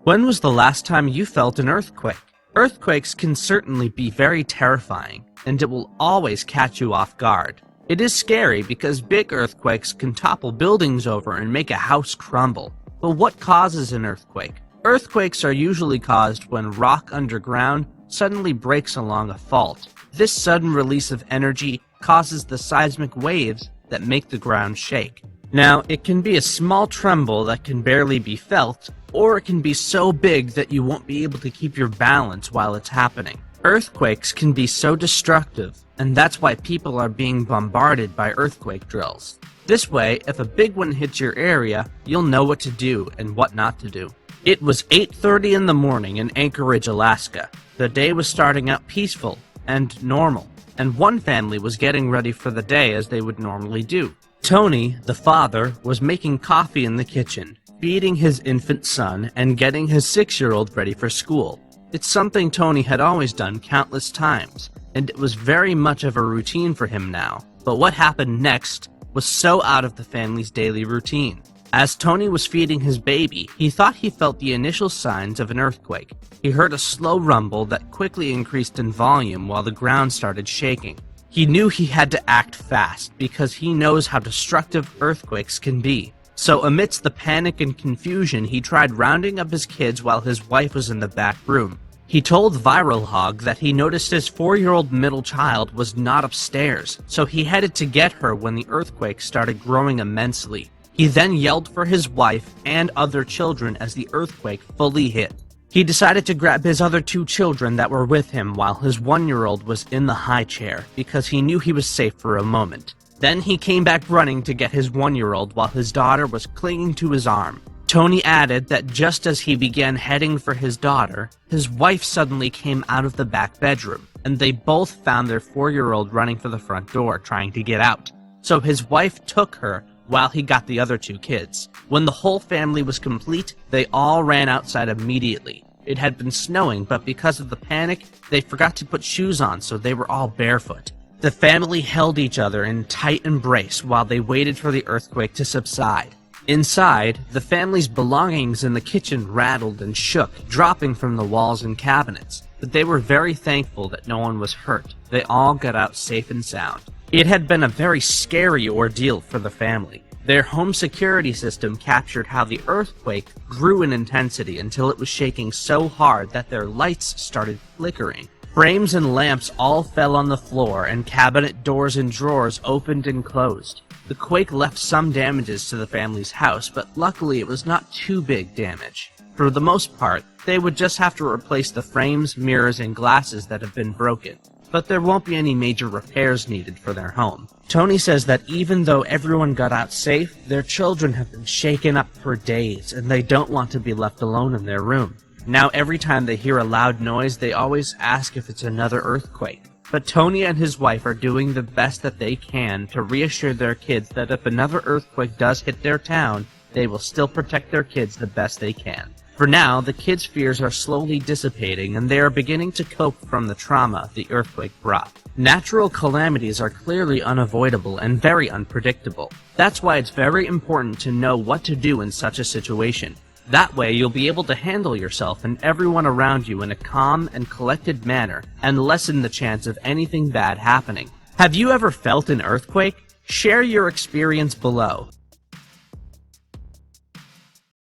When was the last time you felt an earthquake? Earthquakes can certainly be very terrifying, and it will always catch you off guard. It is scary because big earthquakes can topple buildings over and make a house crumble. But what causes an earthquake? Earthquakes are usually caused when rock underground suddenly breaks along a fault. This sudden release of energy causes the seismic waves that make the ground shake. Now, it can be a small tremble that can barely be felt, or it can be so big that you won't be able to keep your balance while it's happening. Earthquakes can be so destructive, and that's why people are being bombarded by earthquake drills. This way, if a big one hits your area, you'll know what to do and what not to do. It was 8:30 in the morning in Anchorage, Alaska. The day was starting out peaceful and normal, and one family was getting ready for the day as they would normally do. Tony, the father, was making coffee in the kitchen, feeding his infant son, and getting his 6-year-old ready for school. It's something Tony had always done countless times, and it was very much of a routine for him now. But what happened next was so out of the family's daily routine. As Tony was feeding his baby, he thought he felt the initial signs of an earthquake. He heard a slow rumble that quickly increased in volume while the ground started shaking. He knew he had to act fast because he knows how destructive earthquakes can be. So amidst the panic and confusion, he tried rounding up his kids while his wife was in the back room. He told Viral Hog that he noticed his 4-year-old middle child was not upstairs, so he headed to get her when the earthquake started growing immensely. He then yelled for his wife and other children as the earthquake fully hit. He decided to grab his other 2 children that were with him while his 1-year-old was in the high chair because he knew he was safe for a moment. Then he came back running to get his 1-year-old while his daughter was clinging to his arm. Tony added that just as he began heading for his daughter, his wife suddenly came out of the back bedroom, and they both found their 4-year-old running for the front door trying to get out. So his wife took her while he got the other 2 kids. When the whole family was complete, they all ran outside immediately. It had been snowing, but because of the panic, they forgot to put shoes on, so they were all barefoot. The family held each other in tight embrace while they waited for the earthquake to subside. Inside, the family's belongings in the kitchen rattled and shook, dropping from the walls and cabinets. But they were very thankful that no one was hurt. They all got out safe and sound. It had been a very scary ordeal for the family. Their home security system captured how the earthquake grew in intensity until it was shaking so hard that their lights started flickering. Frames and lamps all fell on the floor, and cabinet doors and drawers opened and closed. The quake left some damages to the family's house, but luckily it was not too big damage. For the most part, they would just have to replace the frames, mirrors, and glasses that have been broken. But there won't be any major repairs needed for their home. Tony says that even though everyone got out safe, their children have been shaken up for days, and they don't want to be left alone in their room. Now every time they hear a loud noise, they always ask if it's another earthquake. But Tony and his wife are doing the best that they can to reassure their kids that if another earthquake does hit their town, they will still protect their kids the best they can. For now, the kids' fears are slowly dissipating, and they are beginning to cope from the trauma the earthquake brought. Natural calamities are clearly unavoidable and very unpredictable. That's why it's very important to know what to do in such a situation. That way, you'll be able to handle yourself and everyone around you in a calm and collected manner and lessen the chance of anything bad happening. Have you ever felt an earthquake? Share your experience below.